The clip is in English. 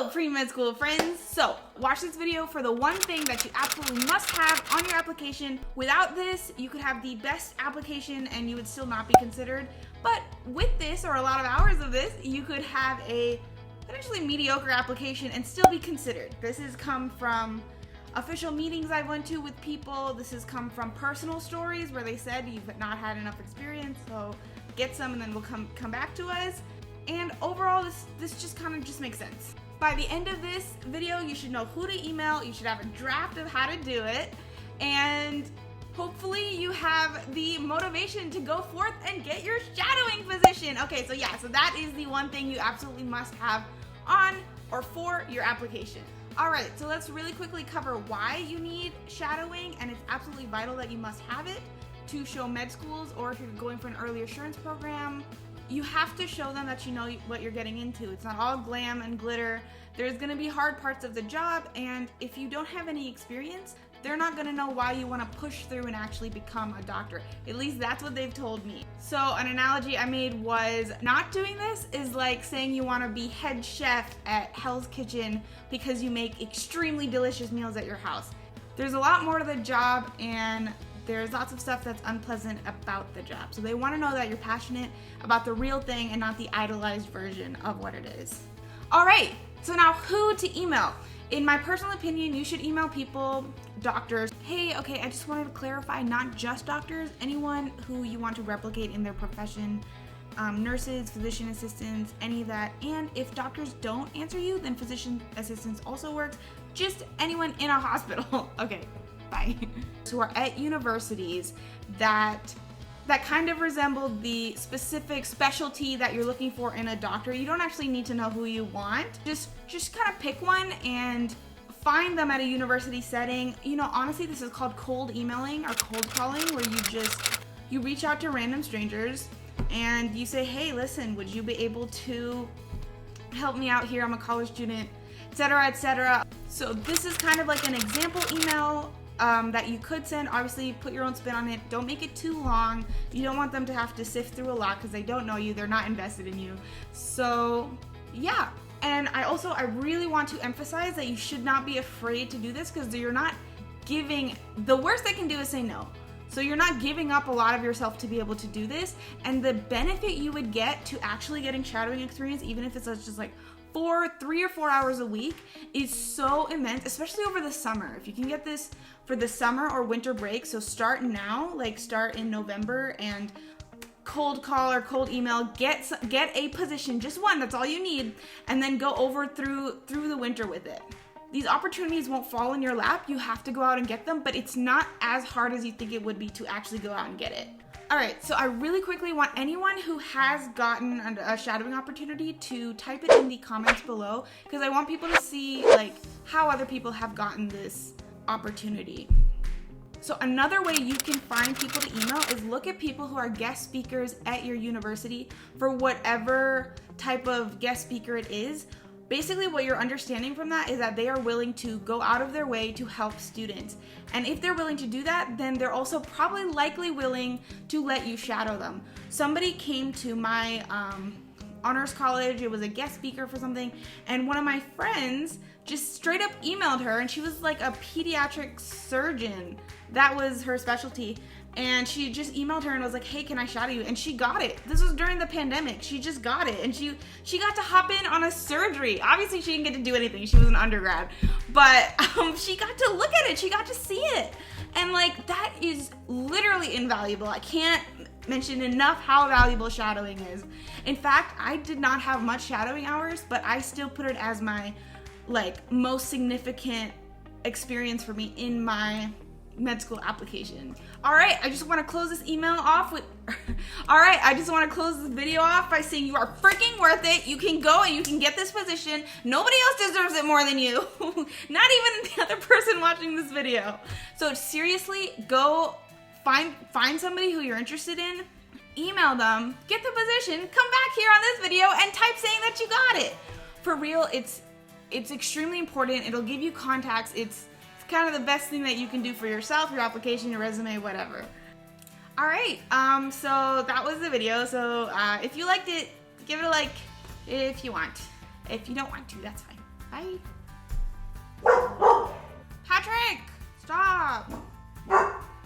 Hello, pre-med school friends. So, watch this video for the one thing that you absolutely must have on your application. Without this, you could have the best application and you would still not be considered. But with this, or a lot of hours of this, you could have a potentially mediocre application and still be considered. This has come from official meetings I went to with people. This has come from personal stories where they said you've not had enough experience, so get some and then we'll come back to us. And overall, this just kind of just makes sense. By the end of this video, you should know who to email, you should have a draft of how to do it, and hopefully you have the motivation to go forth and get your shadowing position. Okay, so that is the one thing you absolutely must have on or for your application. All right, so let's really quickly cover why you need shadowing, and it's absolutely vital that you must have it to show med schools, or if you're going for an early assurance program, you have to show them that you know what you're getting into. It's not all glam and glitter. There's gonna be hard parts of the job, and if you don't have any experience, they're not gonna know why you wanna push through and actually become a doctor. At least that's what they've told me. So an analogy I made was not doing this is like saying you wanna be head chef at Hell's Kitchen because you make extremely delicious meals at your house. There's a lot more to the job, and there's lots of stuff that's unpleasant about the job. So they want to know that you're passionate about the real thing and not the idolized version of what it is. All right, so now who to email? In my personal opinion, you should email people, doctors. Hey, okay, I just wanted to clarify, not just doctors, anyone who you want to replicate in their profession, nurses, physician assistants, any of that. And if doctors don't answer you, then physician assistants also works. Just anyone in a hospital. Okay. Bye. Who are at universities that kind of resemble the specific specialty that you're looking for in a doctor. You don't actually need to know who you want. Just kind of pick one and find them at a university setting. You know, honestly, this is called cold emailing or cold calling, where you reach out to random strangers and you say, hey, listen, would you be able to help me out here? I'm a college student, etc., etc. So this is kind of like an example email that you could send. Obviously, put your own spin on it. Don't make it too long. You don't want them to have to sift through a lot because they don't know you. They're not invested in you. So yeah. And I really want to emphasize that you should not be afraid to do this, because you're not giving, the worst they can do is say no. So you're not giving up a lot of yourself to be able to do this. And the benefit you would get to actually getting shadowing experience, even if it's just like 3 or 4 hours a week, is so immense, especially over the summer. If you can get this for the summer or winter break, so start now, like start in November and cold call or cold email, get a position, just one, that's all you need, and then go over through the winter with it. These opportunities won't fall in your lap. You have to go out and get them, but it's not as hard as you think it would be to actually go out and get it. All right, so I really quickly want anyone who has gotten a shadowing opportunity to type it in the comments below, because I want people to see like how other people have gotten this opportunity. So another way you can find people to email is look at people who are guest speakers at your university for whatever type of guest speaker it is. Basically, what you're understanding from that is that they are willing to go out of their way to help students. And if they're willing to do that, then they're also probably likely willing to let you shadow them. Somebody came to my honors college, it was a guest speaker for something, and one of my friends just straight up emailed her, and she was like a pediatric surgeon. That was her specialty. And she just emailed her and was like, hey, can I shadow you? And she got it. This was during the pandemic. She just got it. And she got to hop in on a surgery. Obviously, she didn't get to do anything. She was an undergrad. But she got to look at it. She got to see it. And like, that is literally invaluable. I can't mention enough how valuable shadowing is. In fact, I did not have much shadowing hours, but I still put it as my like most significant experience for me in my med school application. All right, I just want to close this email off with I just want to close this video off by saying you are freaking worth it. You can go and you can get this position. Nobody else deserves it more than you. Not even the other person watching this video. So seriously, go find somebody who you're interested in, email them, get the position, come back here on this video and type saying that you got it. For real, it's extremely important. It'll give you contacts. It's kind of the best thing that you can do for yourself, your application, your resume, whatever. All right, so that was the video. So if you liked it, give it a like if you want. If you don't want to, that's fine. Bye.